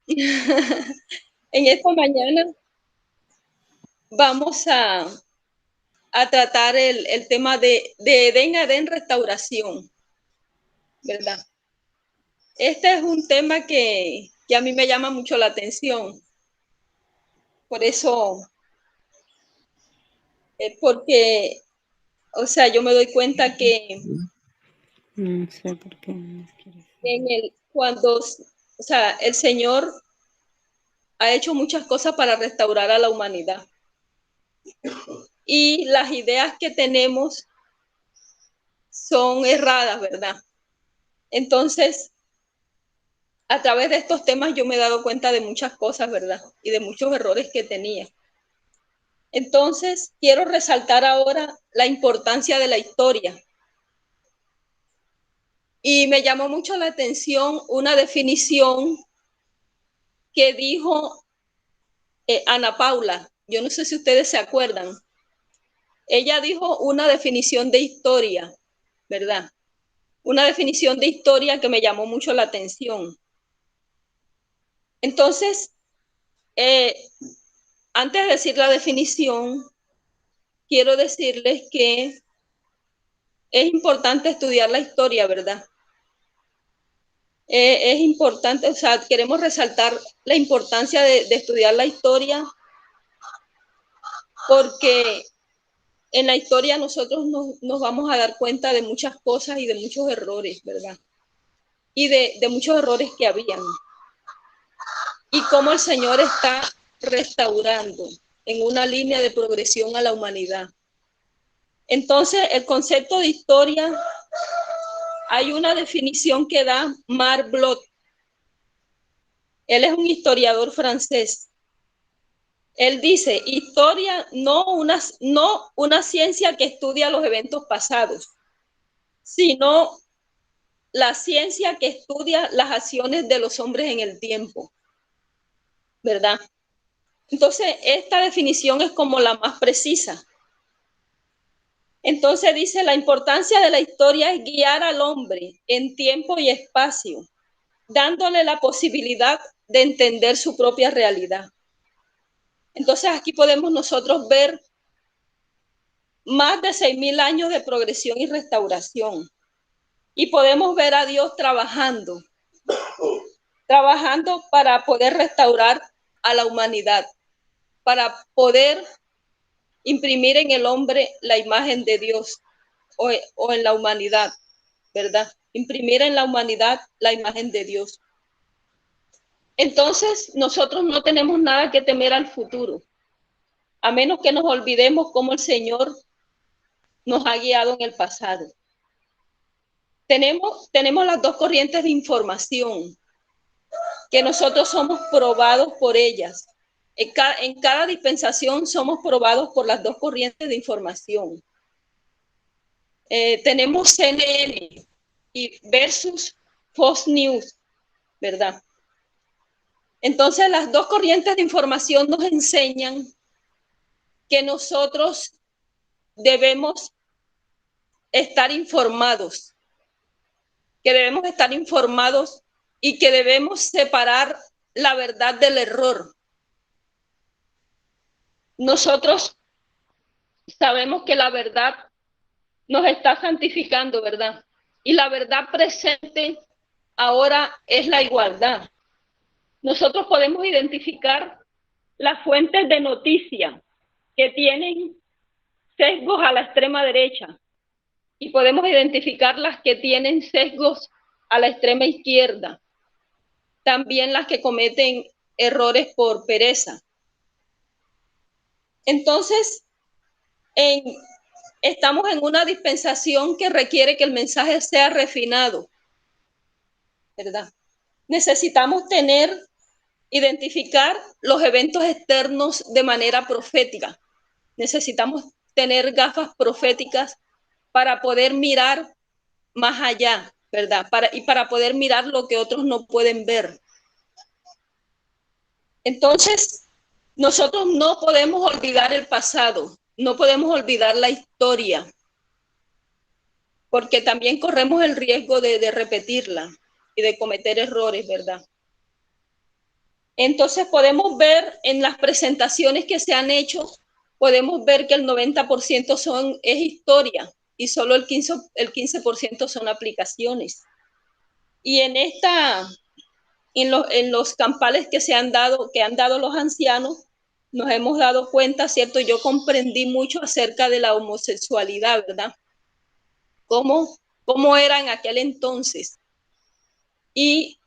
En esta mañana vamos a tratar el tema de Edén a Edén restauración, ¿verdad? Este es un tema que a mí me llama mucho la atención. Por eso, porque, o sea, yo me doy cuenta que No sé por qué no quieres. cuando, o sea, el Señor ha hecho muchas cosas para restaurar a la humanidad. Y las ideas que tenemos son erradas, ¿verdad? Entonces, a través de estos temas yo me he dado cuenta de muchas cosas, ¿verdad? Y de muchos errores que tenía. Entonces, quiero resaltar ahora la importancia de la historia. Y me llamó mucho la atención una definición que dijo Ana Paula. Yo no sé si ustedes se acuerdan. Ella dijo una definición de historia, ¿verdad? Una definición de historia que me llamó mucho la atención. Entonces, eh, antes de decir la definición, quiero decirles que es importante estudiar la historia, ¿verdad? Es importante, o sea, queremos resaltar la importancia de estudiar la historia porque en la historia nosotros nos vamos a dar cuenta de muchas cosas y de muchos errores, ¿verdad? Y de muchos errores que habían. Y cómo el Señor está restaurando en una línea de progresión a la humanidad. Entonces, el concepto de historia, hay una definición que da Marc Bloch. Él es un historiador francés. Él dice, historia no una ciencia que estudia los eventos pasados, sino la ciencia que estudia las acciones de los hombres en el tiempo, ¿verdad? Entonces, esta definición es como la más precisa. Entonces dice, la importancia de la historia es guiar al hombre en tiempo y espacio, dándole la posibilidad de entender su propia realidad. Entonces aquí podemos nosotros ver más de 6.000 años de progresión y restauración. Y podemos ver a Dios trabajando para poder restaurar a la humanidad, para poder imprimir en el hombre la imagen de Dios o en la humanidad, ¿verdad? Imprimir en la humanidad la imagen de Dios. Entonces, nosotros no tenemos nada que temer al futuro, a menos que nos olvidemos cómo el Señor nos ha guiado en el pasado. Tenemos las dos corrientes de información, que nosotros somos probados por ellas. En cada dispensación somos probados por las dos corrientes de información. Tenemos CNN y versus Fox News, ¿verdad? Entonces, las dos corrientes de información nos enseñan que nosotros debemos estar informados, y que debemos separar la verdad del error. Nosotros sabemos que la verdad nos está santificando, ¿verdad? Y la verdad presente ahora es la igualdad. Nosotros podemos identificar las fuentes de noticia que tienen sesgos a la extrema derecha y podemos identificar las que tienen sesgos a la extrema izquierda. También las que cometen errores por pereza. Entonces, estamos en una dispensación que requiere que el mensaje sea refinado, ¿verdad? Necesitamos identificar los eventos externos de manera profética. Necesitamos tener gafas proféticas para poder mirar más allá, ¿verdad? Para poder mirar lo que otros no pueden ver. Entonces, nosotros no podemos olvidar el pasado, no podemos olvidar la historia, porque también corremos el riesgo de repetirla y de cometer errores, ¿verdad? Entonces podemos ver en las presentaciones que se han hecho, podemos ver que el 90% es historia y solo el 15% son aplicaciones. Y en los campales que han dado los ancianos, nos hemos dado cuenta, ¿cierto? Yo comprendí mucho acerca de la homosexualidad, ¿verdad? Cómo era en aquel entonces y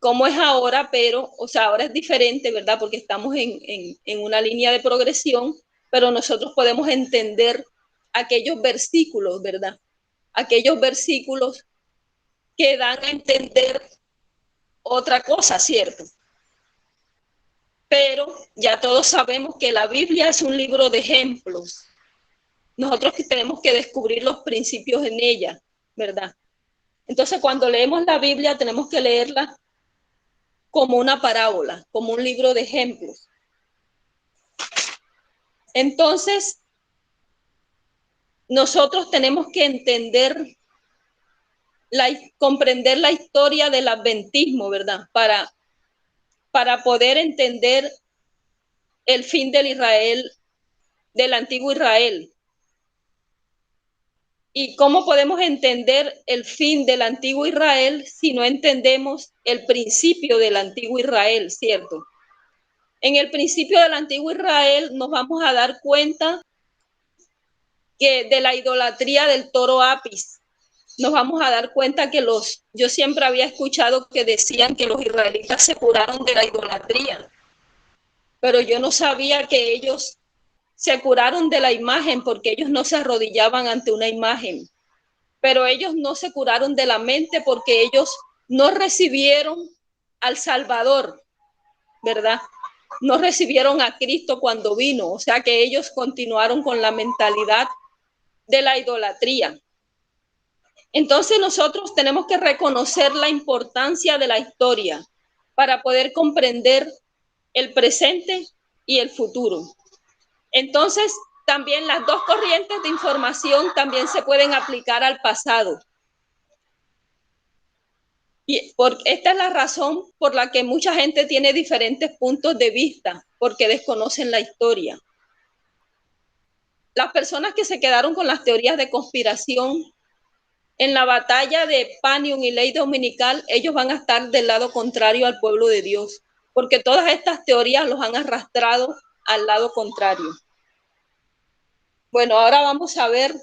cómo es ahora, pero, o sea, ahora es diferente, ¿verdad? Porque estamos en una línea de progresión, pero nosotros podemos entender aquellos versículos, ¿verdad? Aquellos versículos que dan a entender otra cosa, ¿cierto? Pero ya todos sabemos que la Biblia es un libro de ejemplos. Nosotros tenemos que descubrir los principios en ella, ¿verdad? Entonces, cuando leemos la Biblia, tenemos que leerla como una parábola, como un libro de ejemplos. Entonces, nosotros tenemos que comprender la historia del adventismo, ¿verdad? Para poder entender el fin del Israel, del antiguo Israel. ¿Y cómo podemos entender el fin del antiguo Israel si no entendemos el principio del antiguo Israel, ¿cierto? En el principio del antiguo Israel nos vamos a dar cuenta que de la idolatría del toro Apis, nos vamos a dar cuenta que yo siempre había escuchado que decían que los israelitas se curaron de la idolatría, pero yo no sabía que ellos se curaron de la imagen porque ellos no se arrodillaban ante una imagen, pero ellos no se curaron de la mente porque ellos no recibieron al Salvador, ¿verdad? No recibieron a Cristo cuando vino, o sea que ellos continuaron con la mentalidad de la idolatría. Entonces nosotros tenemos que reconocer la importancia de la historia para poder comprender el presente y el futuro. Entonces, también las dos corrientes de información también se pueden aplicar al pasado. Y esta es la razón por la que mucha gente tiene diferentes puntos de vista, porque desconocen la historia. Las personas que se quedaron con las teorías de conspiración en la batalla de Panion y Ley Dominical, ellos van a estar del lado contrario al pueblo de Dios, porque todas estas teorías los han arrastrado al lado contrario. Bueno, ahora vamos a ver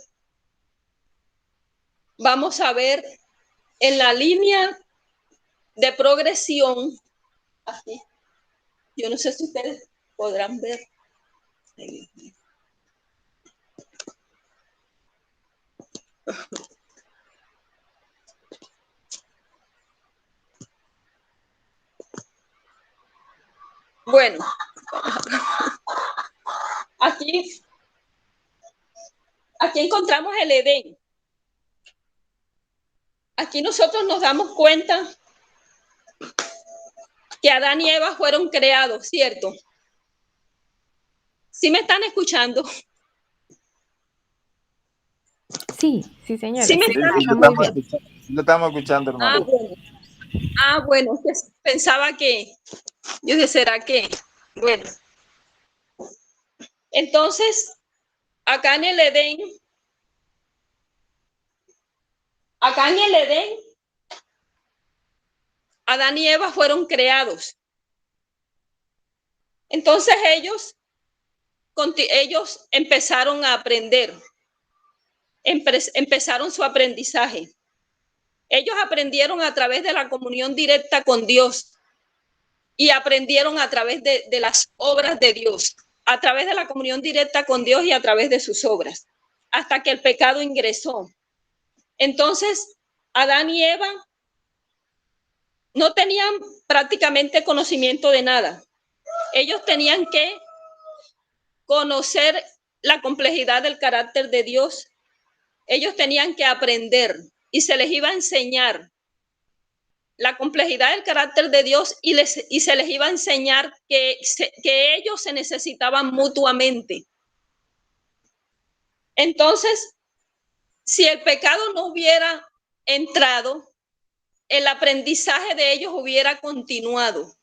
en la línea de progresión, así, yo no sé si ustedes podrán ver. Bueno, aquí encontramos el Edén. Aquí nosotros nos damos cuenta que Adán y Eva fueron creados, ¿cierto? ¿Sí me están escuchando? Sí, sí, señora. ¿Sí me Sí, están escuchando? Lo estamos escuchando, hermano. Bueno, pensaba que, yo dije, ¿será que? Bueno, entonces, acá en el Edén, Adán y Eva fueron creados. Entonces ellos empezaron a aprender, empezaron su aprendizaje. Ellos aprendieron a través de la comunión directa con Dios y aprendieron a través de las obras de Dios, a través de la comunión directa con Dios y a través de sus obras, hasta que el pecado ingresó. Entonces, Adán y Eva no tenían prácticamente conocimiento de nada. Ellos tenían que conocer la complejidad del carácter de Dios. Ellos tenían que aprender y se les iba a enseñar la complejidad del carácter de Dios y se les iba a enseñar que ellos se necesitaban mutuamente. Entonces, si el pecado no hubiera entrado, el aprendizaje de ellos hubiera continuado.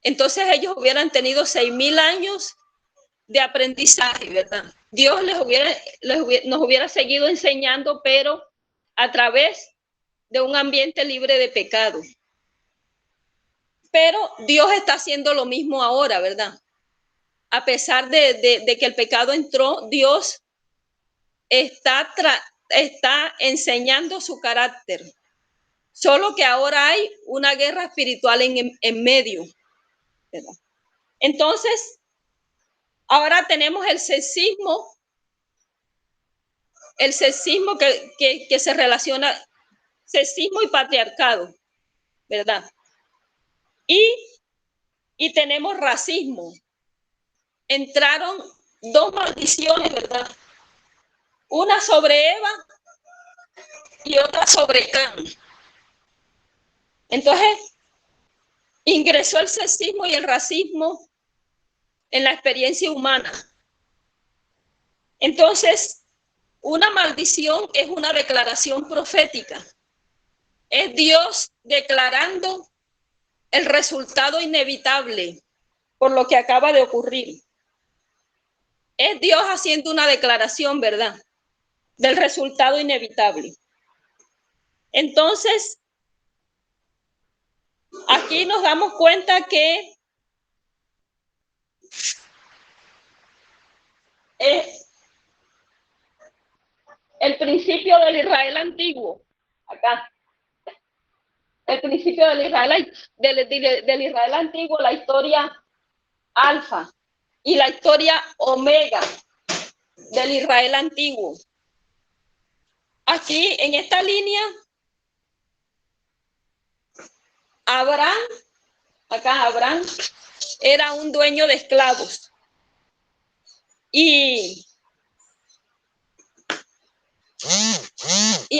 Entonces ellos hubieran tenido 6,000 años de aprendizaje, ¿verdad? Dios nos hubiera seguido enseñando, pero a través de un ambiente libre de pecado. Pero Dios está haciendo lo mismo ahora, ¿verdad? A pesar de que el pecado entró, Dios está enseñando su carácter. Solo que ahora hay una guerra espiritual en medio, ¿verdad? Entonces, ahora tenemos el sexismo que se relaciona, sexismo y patriarcado, ¿verdad? Y tenemos racismo. Entraron dos maldiciones, ¿verdad? Una sobre Eva y otra sobre Can. Entonces, ingresó el sexismo y el racismo en la experiencia humana. Entonces, una maldición es una declaración profética. Es Dios declarando el resultado inevitable por lo que acaba de ocurrir. Es Dios haciendo una declaración, ¿verdad?, del resultado inevitable. Entonces, aquí nos damos cuenta que el principio del Israel antiguo, acá, el principio del Israel antiguo, la historia alfa y la historia omega del Israel antiguo. Aquí en esta línea, Abraham era un dueño de esclavos. Y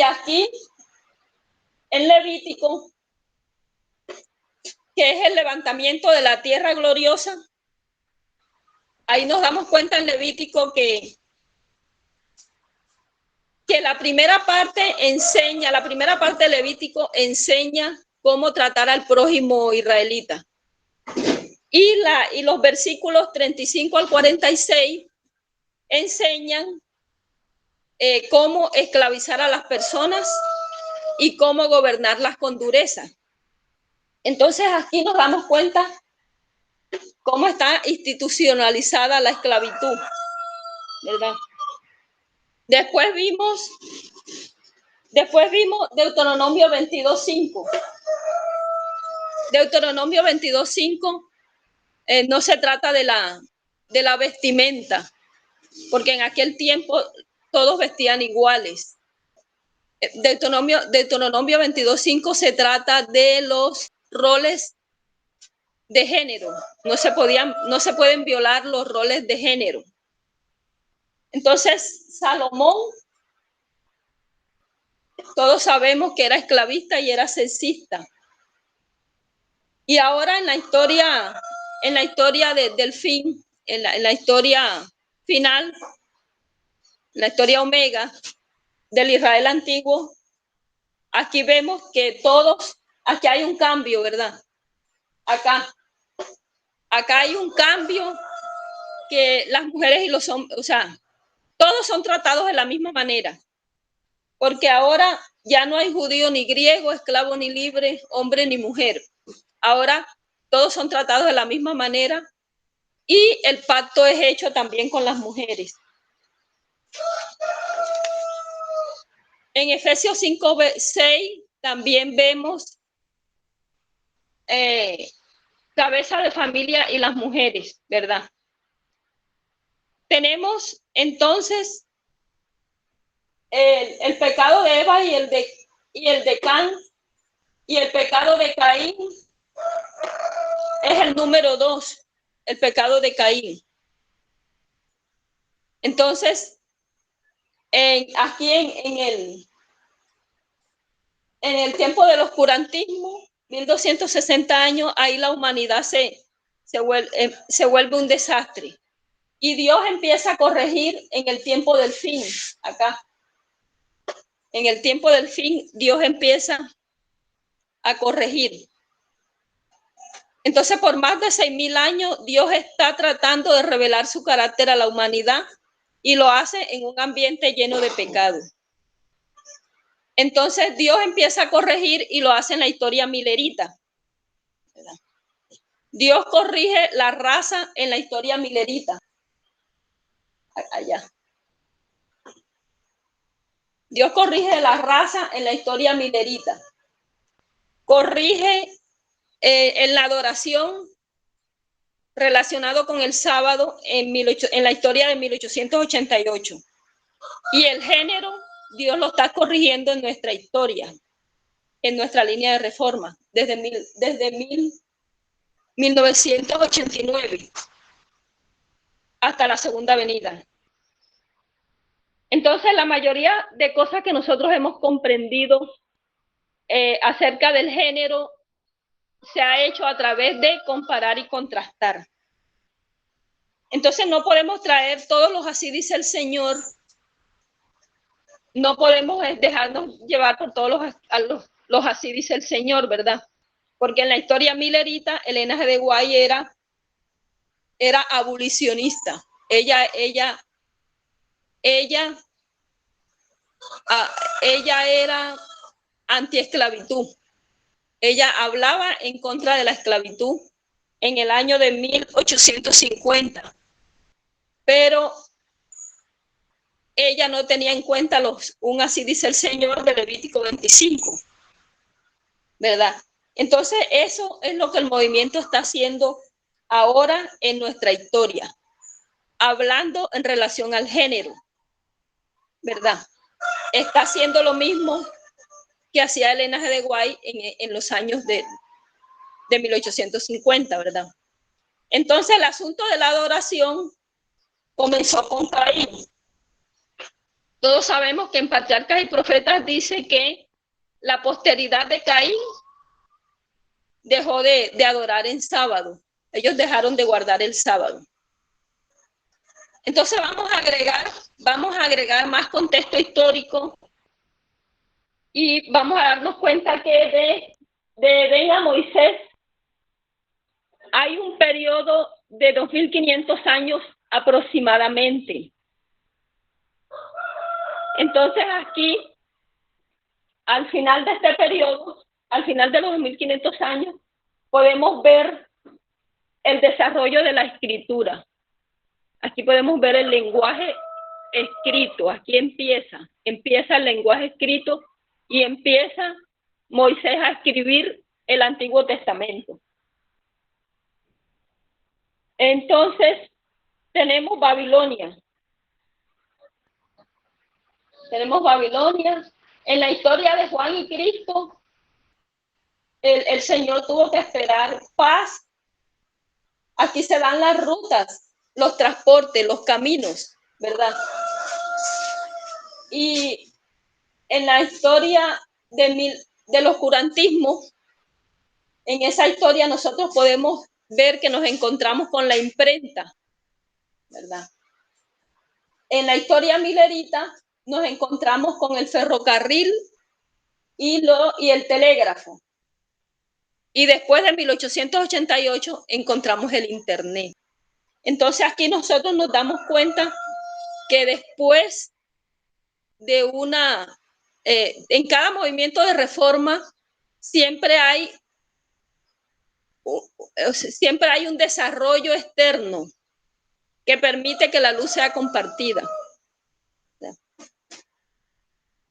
aquí en Levítico, que es el levantamiento de la tierra gloriosa, ahí nos damos cuenta en Levítico que la primera parte de Levítico enseña cómo tratar al prójimo israelita. Y los versículos 35 al 46 enseñan cómo esclavizar a las personas y cómo gobernarlas con dureza. Entonces aquí nos damos cuenta cómo está institucionalizada la esclavitud, ¿verdad? Después vimos Deuteronomio 22:5. Deuteronomio 22:5 no se trata de la vestimenta, porque en aquel tiempo todos vestían iguales. Deuteronomio 22:5 se trata de los roles de género. No se pueden violar los roles de género. Entonces, Salomón, todos sabemos que era esclavista y era sexista. Y ahora en la historia del fin, en la historia final, la historia omega del Israel antiguo, aquí vemos que aquí hay un cambio, ¿verdad? Acá hay un cambio, que las mujeres y los hombres, o sea, todos son tratados de la misma manera, porque ahora ya no hay judío ni griego, esclavo ni libre, hombre ni mujer. Ahora todos son tratados de la misma manera y el pacto es hecho también con las mujeres. En Efesios 5:6 también vemos cabeza de familia y las mujeres, ¿verdad? Tenemos entonces el pecado de Eva y el de Can, y el pecado de Caín es el número 2, el pecado de Caín. Entonces, aquí en el tiempo del oscurantismo, 1260 años, ahí la humanidad se vuelve un desastre. Y Dios empieza a corregir en el tiempo del fin, acá. En el tiempo del fin, Dios empieza a corregir. Entonces, por más de 6.000 años, Dios está tratando de revelar su carácter a la humanidad y lo hace en un ambiente lleno de pecado. Entonces, Dios empieza a corregir y lo hace en la historia milerita. Dios corrige la raza en la historia milerita. Allá. Dios corrige la raza en la historia milerita. Corrige en la adoración relacionado con el sábado en la historia de 1888. Y el género, Dios lo está corrigiendo en nuestra historia, en nuestra línea de reforma, desde 1989 hasta la segunda venida. Entonces, la mayoría de cosas que nosotros hemos comprendido acerca del género se ha hecho a través de comparar y contrastar. Entonces, no podemos traer todos los así dice el Señor, no podemos dejarnos llevar por todos los así dice el Señor, ¿verdad? Porque en la historia milerita, Elena G. de Guay era abolicionista. Ella era antiesclavitud. Ella hablaba en contra de la esclavitud en el año de 1850. Pero ella no tenía en cuenta un así dice el Señor de Levítico 25, ¿verdad? Entonces, eso es lo que el movimiento está haciendo ahora en nuestra historia, hablando en relación al género, ¿verdad? Está haciendo lo mismo que hacía Elena G. de Guay en los años de 1850, ¿verdad? Entonces, el asunto de la adoración comenzó con Caín. Todos sabemos que en Patriarcas y Profetas dice que la posteridad de Caín dejó de adorar en sábado. Ellos dejaron de guardar el sábado. Entonces vamos a agregar más contexto histórico y vamos a darnos cuenta que de Edén a Moisés hay un periodo de 2500 años aproximadamente. Entonces aquí, al final de este periodo, al final de los 2500 años, podemos ver el desarrollo de la escritura. Aquí podemos ver el lenguaje escrito. Aquí empieza el lenguaje escrito y empieza Moisés a escribir el Antiguo Testamento. Entonces, tenemos Babilonia. En la historia de Juan y Cristo, el Señor tuvo que esperar paz. Aquí se dan las rutas, los transportes, los caminos, ¿verdad? Y en la historia del oscurantismo, en esa historia nosotros podemos ver que nos encontramos con la imprenta, ¿verdad? En la historia milerita nos encontramos con el ferrocarril y el telégrafo. Y después de 1888 encontramos el internet. Entonces aquí nosotros nos damos cuenta que después de en cada movimiento de reforma siempre hay un desarrollo externo que permite que la luz sea compartida.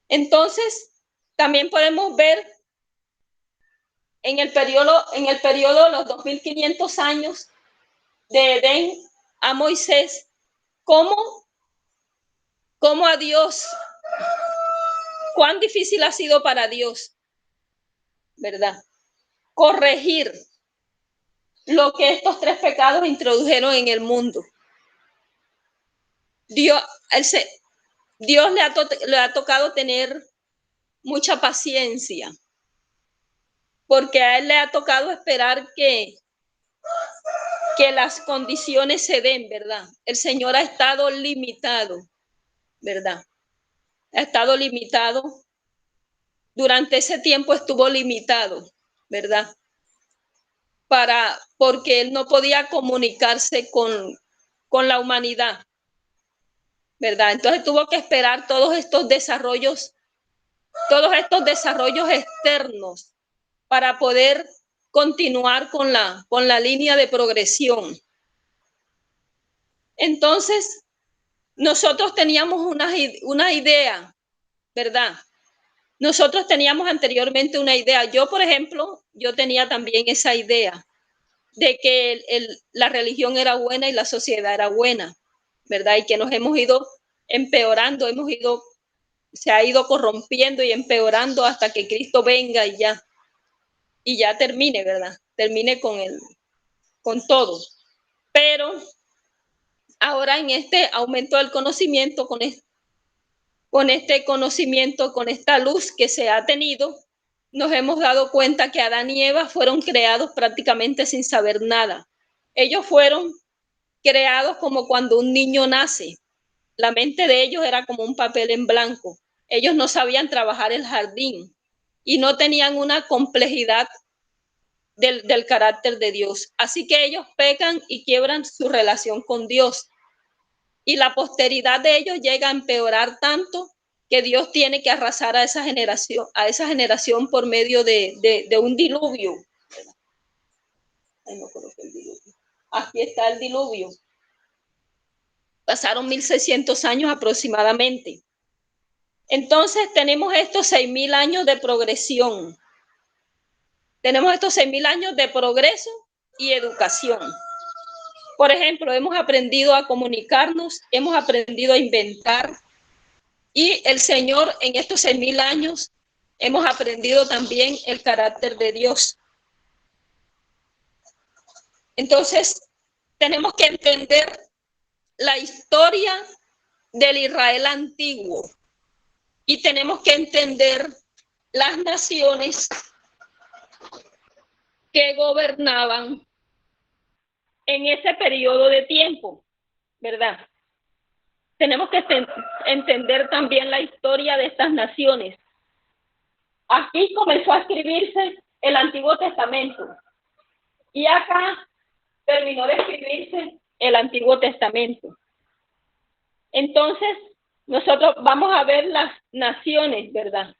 Entonces, también podemos ver en el periodo de los 2500 años de Edén a Moisés, cómo a Dios, cuán difícil ha sido para Dios, ¿verdad? Corregir lo que estos tres pecados introdujeron en el mundo. Dios le ha tocado tener mucha paciencia, porque a él le ha tocado esperar que las condiciones se den, ¿verdad? El Señor ha estado limitado, ¿verdad? Ha estado limitado. Durante ese tiempo estuvo limitado. ¿verdad? Porque él no podía comunicarse con la humanidad, ¿verdad? Entonces tuvo que esperar todos estos desarrollos externos para poder continuar con la línea de progresión. Entonces, nosotros teníamos una idea, ¿verdad? Nosotros teníamos anteriormente una idea. Yo, por ejemplo, yo tenía también esa idea de que la religión era buena y la sociedad era buena, ¿verdad? Y que nos hemos ido empeorando, se ha ido corrompiendo y empeorando hasta que Cristo venga y ya termine, ¿verdad? Termine con todo. Pero ahora en este aumento del conocimiento, con este conocimiento, con esta luz que se ha tenido, nos hemos dado cuenta que Adán y Eva fueron creados prácticamente sin saber nada. Ellos fueron creados como cuando un niño nace. La mente de ellos era como un papel en blanco. Ellos no sabían trabajar el jardín y no tenían una complejidad del carácter de Dios. Así que ellos pecan y quiebran su relación con Dios. Y la posteridad de ellos llega a empeorar tanto que Dios tiene que arrasar a esa generación por medio de un diluvio. Ay, no coloqué el diluvio. Aquí está el diluvio. Pasaron 1600 años aproximadamente. Entonces tenemos estos 6000 años de progresión. Tenemos estos 6000 años de progreso y educación. Por ejemplo, hemos aprendido a comunicarnos, hemos aprendido a inventar, y el Señor en estos 6000 años hemos aprendido también el carácter de Dios. Entonces, tenemos que entender la historia del Israel antiguo y tenemos que entender las naciones que gobernaban en ese periodo de tiempo, ¿verdad? Tenemos que entender también la historia de estas naciones. Aquí comenzó a escribirse el Antiguo Testamento y acá terminó de escribirse el Antiguo Testamento. Entonces, nosotros vamos a ver las naciones, ¿verdad?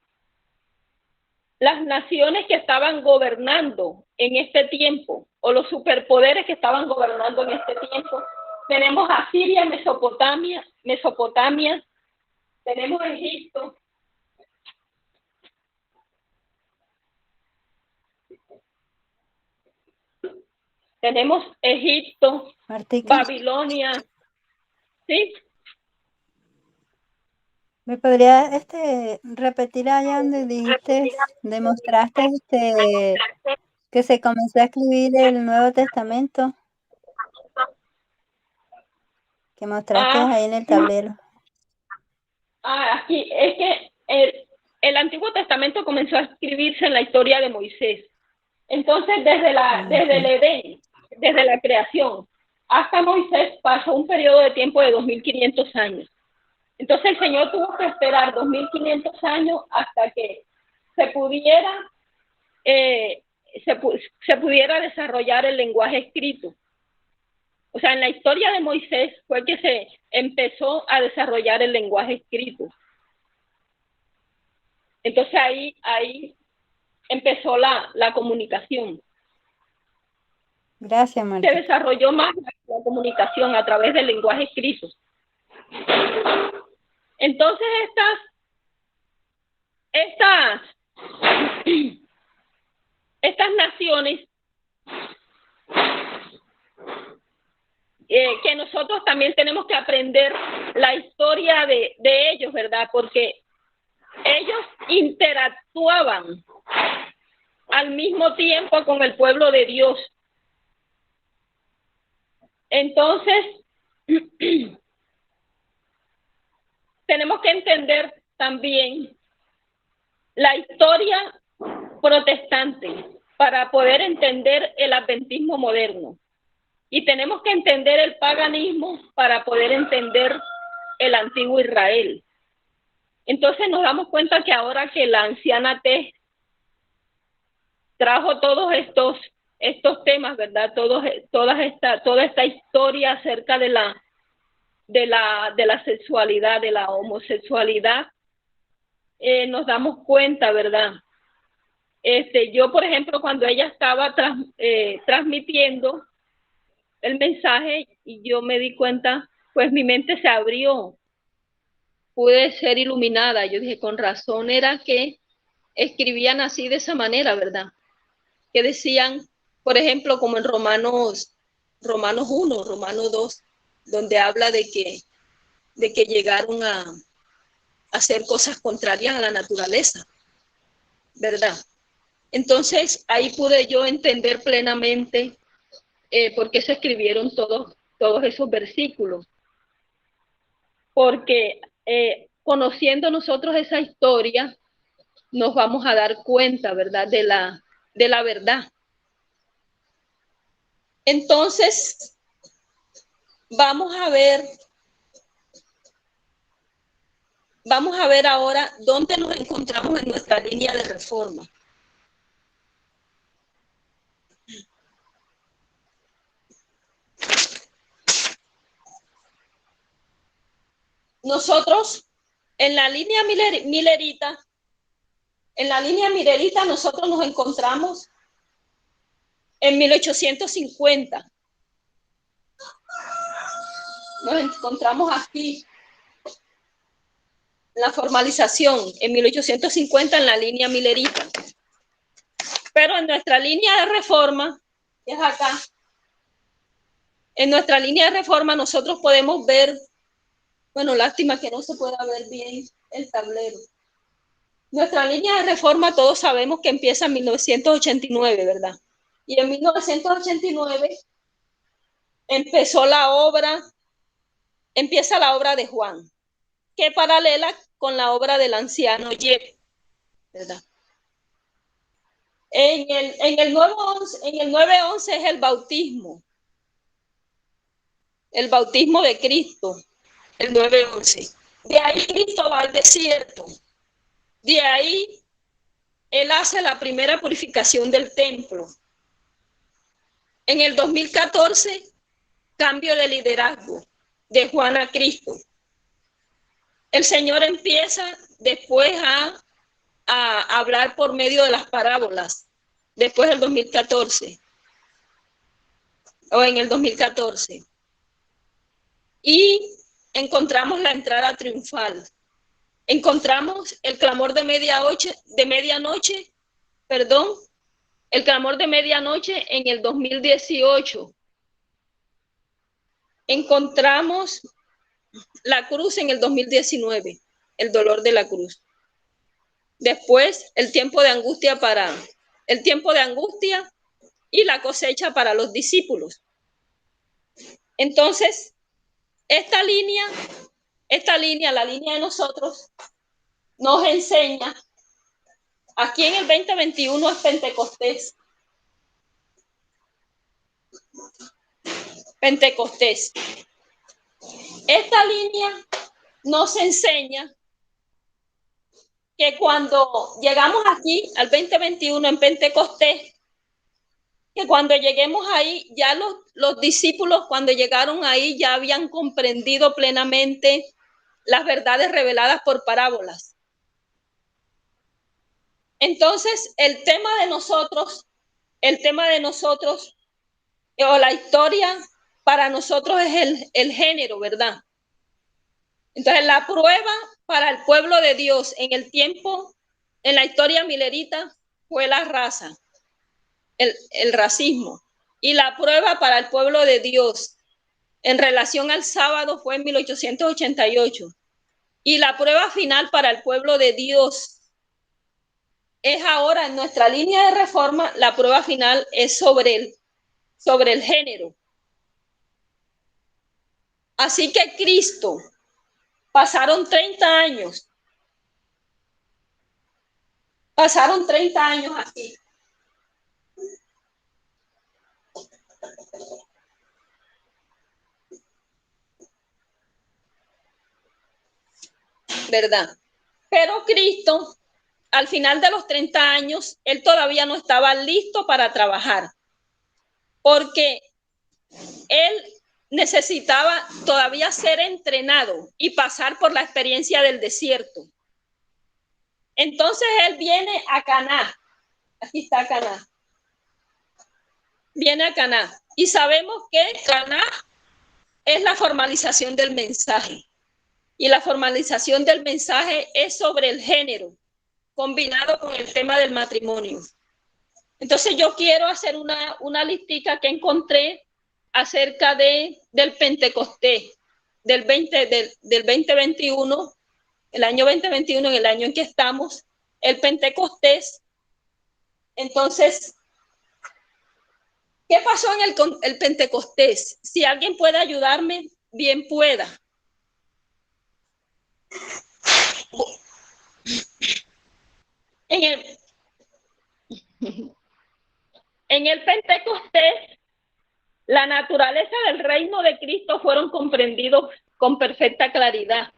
Las naciones que estaban gobernando en este tiempo, o los superpoderes que estaban gobernando en este tiempo. Tenemos a Siria, Mesopotamia, tenemos a Egipto, Martica, Babilonia, ¿sí? ¿me podría repetir allá donde dijiste, demostraste que se comenzó a escribir el Nuevo Testamento? Que mostraste ahí en el tablero. Aquí es que el Antiguo Testamento comenzó a escribirse en la historia de Moisés. Entonces, desde el Edén, desde la creación, hasta Moisés pasó un periodo de tiempo de 2500 años. Entonces, el Señor tuvo que esperar 2500 años hasta que se pudiera desarrollar el lenguaje escrito. O sea, en la historia de Moisés fue que se empezó a desarrollar el lenguaje escrito. Entonces ahí empezó la comunicación. Gracias, Marta. Se desarrolló más la comunicación a través del lenguaje escrito. Entonces estas naciones que nosotros también tenemos que aprender la historia de ellos, ¿verdad? Porque ellos interactuaban al mismo tiempo con el pueblo de Dios. Entonces, tenemos que entender también la historia protestante para poder entender el adventismo moderno. Y tenemos que entender el paganismo para poder entender el antiguo Israel. Entonces nos damos cuenta que ahora que la anciana T trajo todos estos temas, ¿verdad? Toda esta historia acerca de la sexualidad, de la homosexualidad, nos damos cuenta, ¿verdad? Yo, por ejemplo, cuando ella estaba transmitiendo el mensaje y yo me di cuenta, pues mi mente se abrió, pude ser iluminada. Yo dije, con razón era que escribían así de esa manera, ¿verdad? Que decían, por ejemplo, como en Romanos 1, Romanos 2, donde habla de que llegaron a hacer cosas contrarias a la naturaleza, ¿verdad? Entonces ahí pude yo entender plenamente por qué se escribieron todos esos versículos, porque conociendo nosotros esa historia, nos vamos a dar cuenta, ¿verdad? De la verdad. Entonces, vamos a ver ahora dónde nos encontramos en nuestra línea de reforma. Nosotros, en la línea milerita, nosotros nos encontramos en 1850. Nos encontramos aquí, la formalización, en 1850 en la línea milerita. Pero en nuestra línea de reforma, que es acá, en nuestra línea de reforma nosotros podemos ver, bueno, lástima que no se pueda ver bien el tablero. Nuestra línea de reforma todos sabemos que empieza en 1989, ¿verdad? Y en 1989 empieza la obra de Juan, que paralela con la obra del anciano Jeff, ¿verdad? En el 911 es el bautismo de Cristo, el 911. De ahí Cristo va al desierto. De ahí él hace la primera purificación del templo. En el 2014, cambio de liderazgo de Juan a Cristo. El Señor empieza después a hablar por medio de las parábolas, después del 2014, o en el 2014. Y encontramos la entrada triunfal. Encontramos el clamor de medianoche, el clamor de medianoche en el 2018. Encontramos la cruz en el 2019, el dolor de la cruz. Después, el tiempo de angustia y la cosecha para los discípulos. Entonces, esta línea, la línea de nosotros, nos enseña, aquí en el 2021 es Pentecostés. Esta línea nos enseña que cuando llegamos aquí al 2021 en Pentecostés, que cuando lleguemos ahí, ya los discípulos cuando llegaron ahí ya habían comprendido plenamente las verdades reveladas por parábolas. Entonces, el tema de nosotros, o la historia para nosotros es el género, ¿verdad? Entonces, la prueba para el pueblo de Dios en la historia milerita, fue la raza, el racismo. Y la prueba para el pueblo de Dios en relación al sábado fue en 1888. Y la prueba final para el pueblo de Dios es ahora en nuestra línea de reforma, la prueba final es sobre el género. Así que Cristo, pasaron 30 años aquí. ¿Verdad? Pero Cristo, al final de los 30 años, él todavía no estaba listo para trabajar, porque él necesitaba todavía ser entrenado y pasar por la experiencia del desierto. Entonces él viene a Caná. Aquí está Caná. Viene a Caná. Y sabemos que Caná es la formalización del mensaje. Y la formalización del mensaje es sobre el género, combinado con el tema del matrimonio. Entonces yo quiero hacer una listica que encontré acerca del Pentecostés, del 2021, el año 2021, en el año en que estamos, el Pentecostés. Entonces, ¿qué pasó en el Pentecostés? Si alguien puede ayudarme, bien pueda. En el Pentecostés, la naturaleza del reino de Cristo fueron comprendidos con perfecta claridad.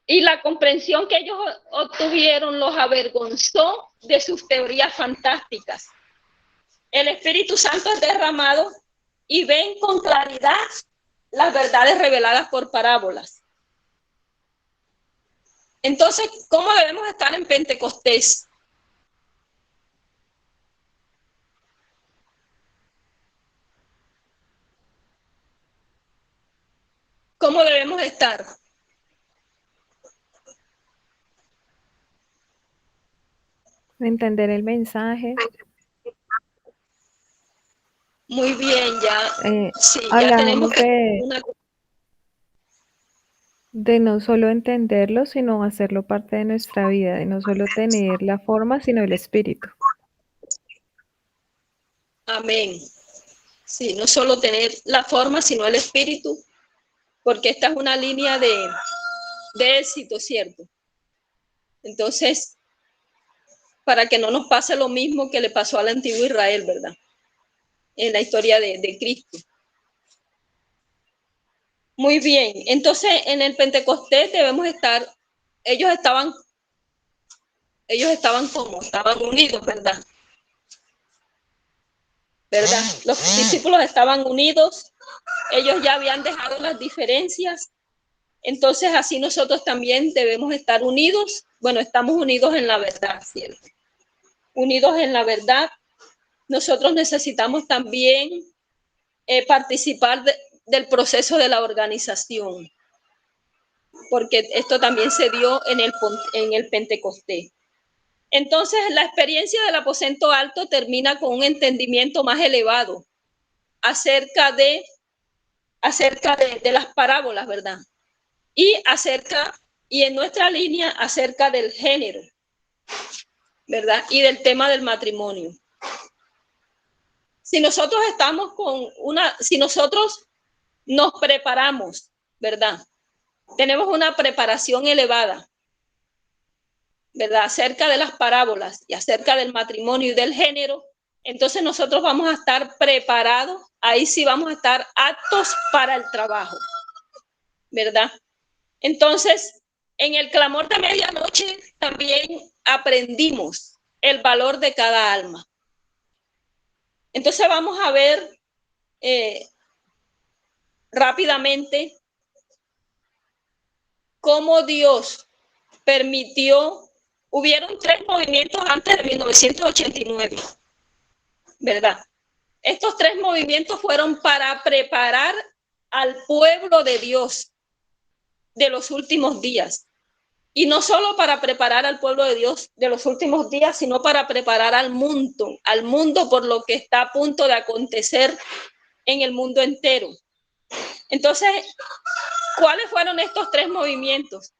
Y la comprensión que ellos obtuvieron los avergonzó de sus teorías fantásticas. El Espíritu Santo es derramado y ven con claridad las verdades reveladas por parábolas. Entonces, ¿cómo debemos estar en Pentecostés? ¿Cómo debemos estar? Entender el mensaje. Muy bien, ya. Sí, ya Hablamos tenemos que... de no solo entenderlo, sino hacerlo parte de nuestra vida, de no solo tener la forma, sino el espíritu. Amén. Sí, no solo tener la forma, sino el espíritu, porque esta es una línea de éxito, ¿cierto? Entonces, para que no nos pase lo mismo que le pasó al antiguo Israel, ¿verdad? En la historia de Cristo. Muy bien, entonces en el Pentecostés debemos estar, ellos estaban como, estaban unidos, ¿verdad? ¿Verdad? Los discípulos estaban unidos, ellos ya habían dejado las diferencias, entonces así nosotros también debemos estar unidos. Bueno, estamos unidos en la verdad, ¿cierto? Unidos en la verdad. Nosotros necesitamos también participar del proceso de la organización, porque esto también se dio en el Pentecostés. Entonces, la experiencia del aposento alto termina con un entendimiento más elevado acerca de las parábolas, ¿verdad? Y en nuestra línea, acerca del género, ¿verdad? Y del tema del matrimonio. Si nosotros si nosotros nos preparamos, ¿verdad? Tenemos una preparación elevada, ¿verdad? Acerca de las parábolas y acerca del matrimonio y del género, entonces nosotros vamos a estar preparados, ahí sí vamos a estar aptos para el trabajo, ¿verdad? Entonces, en el clamor de medianoche también aprendimos el valor de cada alma. Entonces vamos a ver rápidamente cómo Dios permitió. Hubieron 3 movimientos antes de 1989, ¿verdad? Estos 3 movimientos fueron para preparar al pueblo de Dios de los últimos días. Y no solo para preparar al pueblo de Dios de los últimos días, sino para preparar al mundo por lo que está a punto de acontecer en el mundo entero. Entonces, ¿cuáles fueron estos 3 movimientos?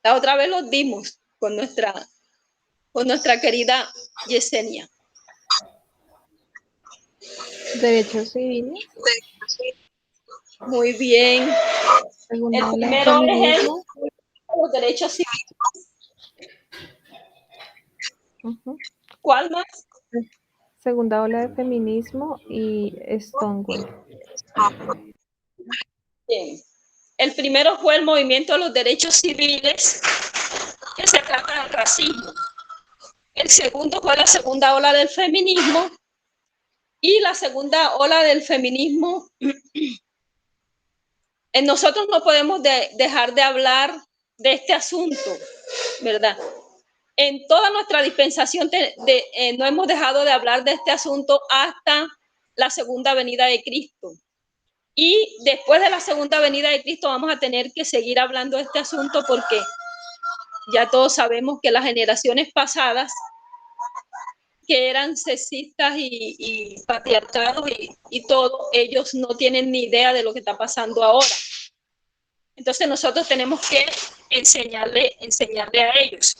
La otra vez los dimos con nuestra querida Yesenia. Derechos civiles. Muy bien. Segunda El primero es los derechos civiles. ¿Cuál más? Segunda ola de feminismo y Stonewall. Bien. El primero fue el movimiento de los derechos civiles, que se trata del racismo. El segundo fue la segunda ola del feminismo, y la segunda ola del feminismo, nosotros no podemos dejar de hablar de este asunto, ¿verdad? En toda nuestra dispensación no hemos dejado de hablar de este asunto hasta la segunda venida de Cristo. Y después de la segunda venida de Cristo vamos a tener que seguir hablando de este asunto, porque ya todos sabemos que las generaciones pasadas, que eran sexistas y patriarcados y todo, ellos no tienen ni idea de lo que está pasando ahora. Entonces nosotros tenemos que enseñarle a ellos.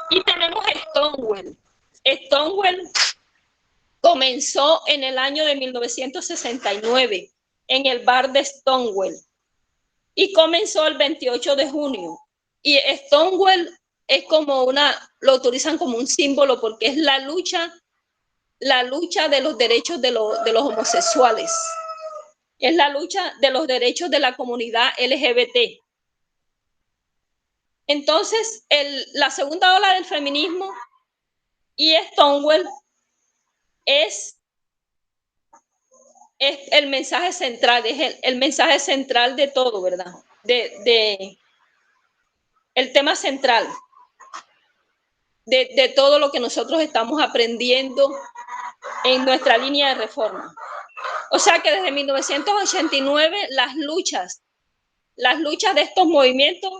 Y tenemos Stonewall. Stonewall comenzó en el año de 1969 en el bar de Stonewall y comenzó el 28 de junio. Y Stonewall es como lo utilizan como un símbolo, porque es la lucha de los derechos de los homosexuales. Es la lucha de los derechos de la comunidad LGBT. Entonces, la segunda ola del feminismo y Stonewall es el mensaje central, es el mensaje central de todo, ¿verdad? El tema central de todo lo que nosotros estamos aprendiendo en nuestra línea de reforma. O sea que desde 1989 las luchas de estos movimientos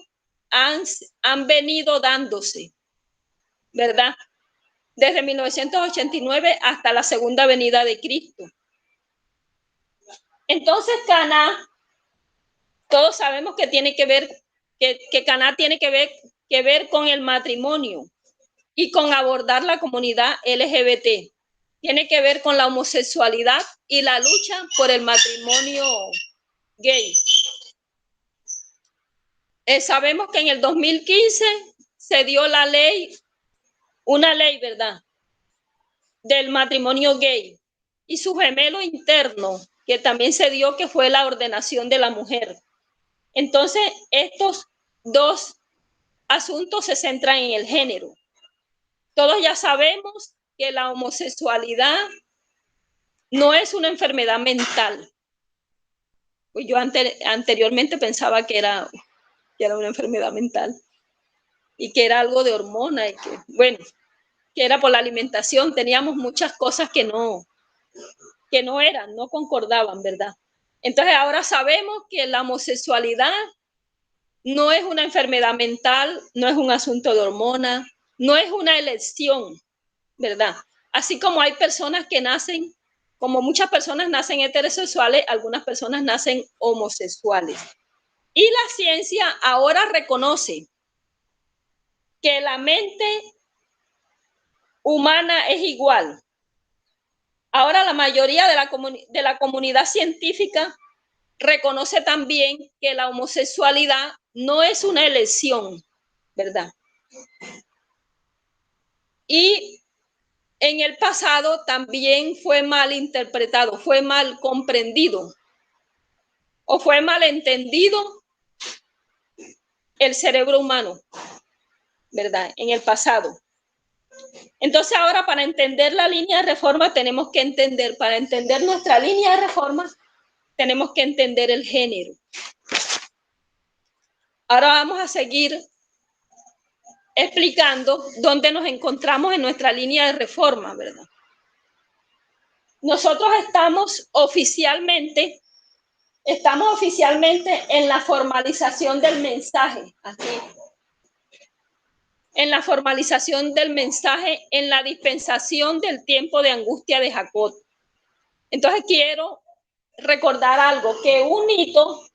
han venido dándose, ¿verdad? Desde 1989 hasta la segunda venida de Cristo. Entonces, Caná, todos sabemos que tiene que ver, que Caná tiene que ver con el matrimonio y con abordar la comunidad LGBT. Tiene que ver con la homosexualidad y la lucha por el matrimonio gay. Sabemos que en el 2015 se dio una ley, ¿verdad?, del matrimonio gay, y su gemelo interno, que también se dio, que fue la ordenación de la mujer. Entonces, estos dos asuntos se centran en el género. Todos ya sabemos que la homosexualidad no es una enfermedad mental. Pues yo anteriormente pensaba que era una enfermedad mental y que era algo de hormona y que era por la alimentación. Teníamos muchas cosas que no concordaban, ¿verdad? Entonces ahora sabemos que la homosexualidad no es una enfermedad mental, no es un asunto de hormona, no es una elección, ¿verdad? Así como hay personas que nacen, como muchas personas nacen heterosexuales, algunas personas nacen homosexuales. Y la ciencia ahora reconoce que la mente humana es igual. Ahora la mayoría de la comunidad científica reconoce también que la homosexualidad no es una elección, ¿verdad? Y en el pasado también fue mal interpretado, fue mal comprendido o fue mal entendido el cerebro humano, ¿verdad? En el pasado. Entonces ahora, para entender la línea de reforma, para entender nuestra línea de reforma, tenemos que entender el género. Ahora vamos a seguir explicando dónde nos encontramos en nuestra línea de reforma, ¿verdad? Nosotros estamos oficialmente en la formalización del mensaje, aquí. En la formalización del mensaje, en la dispensación del tiempo de angustia de Jacob. Entonces quiero recordar algo, que un hito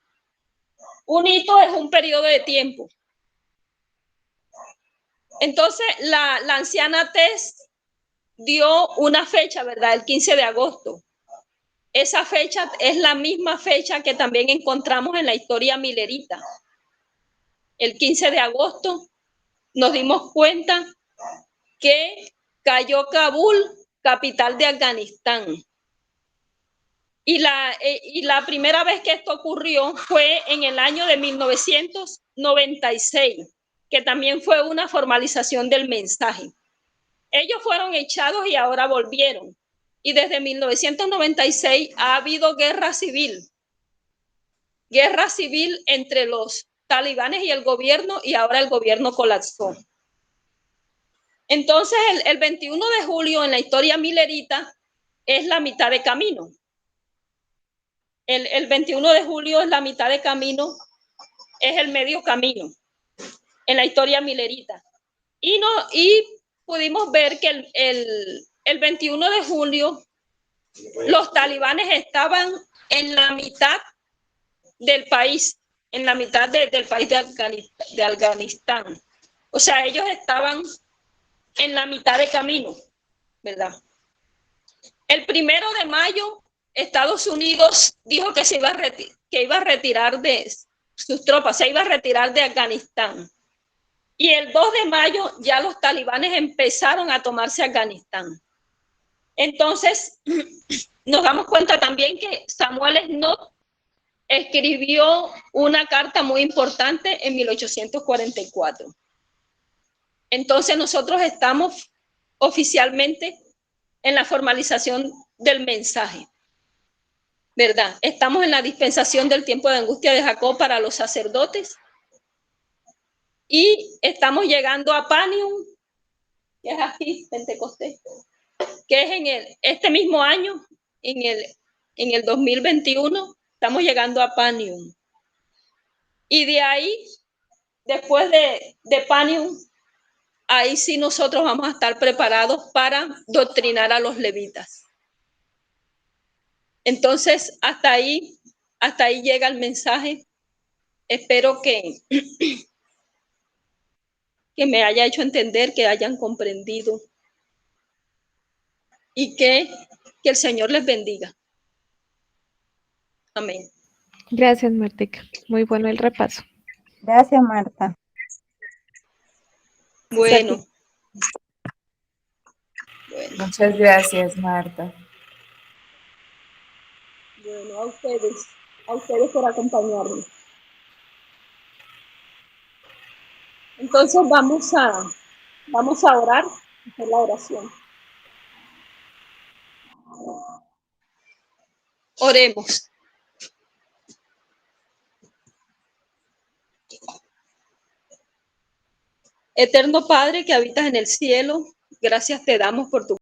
es un periodo de tiempo. Entonces la anciana Tess dio una fecha, ¿verdad? El 15 de agosto. Esa fecha es la misma fecha que también encontramos en la historia milerita. El 15 de agosto nos dimos cuenta que cayó Kabul, capital de Afganistán. Y la primera vez que esto ocurrió fue en el año de 1996, que también fue una formalización del mensaje. Ellos fueron echados y ahora volvieron. Y desde 1996 ha habido guerra civil entre los talibanes y el gobierno, y ahora el gobierno colapsó. Entonces, el 21 de julio en la historia milerita es la mitad de camino. El 21 de julio es la mitad de camino, es el medio camino en la historia milerita. Y pudimos ver que el 21 de julio los talibanes estaban en la mitad del país, en la mitad del país de Afganistán. O sea, ellos estaban en la mitad de camino, ¿verdad? El 1 de mayo, Estados Unidos dijo que iba a retirar de sus tropas, se iba a retirar de Afganistán. Y el 2 de mayo ya los talibanes empezaron a tomarse Afganistán. Entonces, nos damos cuenta también que Samuel Snow escribió una carta muy importante en 1844. Entonces, nosotros estamos oficialmente en la formalización del mensaje, ¿verdad? Estamos en la dispensación del tiempo de angustia de Jacob para los sacerdotes y estamos llegando a Panium, que es aquí, Pentecostés, que es este mismo año, en el 2021, estamos llegando a Panium. Y de ahí, después de Panium, ahí sí nosotros vamos a estar preparados para doctrinar a los levitas. Entonces, hasta ahí llega el mensaje. Espero que me haya hecho entender, que hayan comprendido y que el Señor les bendiga. Amén. Gracias, Martica. Muy bueno el repaso. Gracias, Marta. Bueno. Muchas gracias, Marta. Bueno, a ustedes por acompañarme. Entonces vamos a orar, hacer la oración. Oremos. Eterno Padre que habitas en el cielo, gracias te damos por tu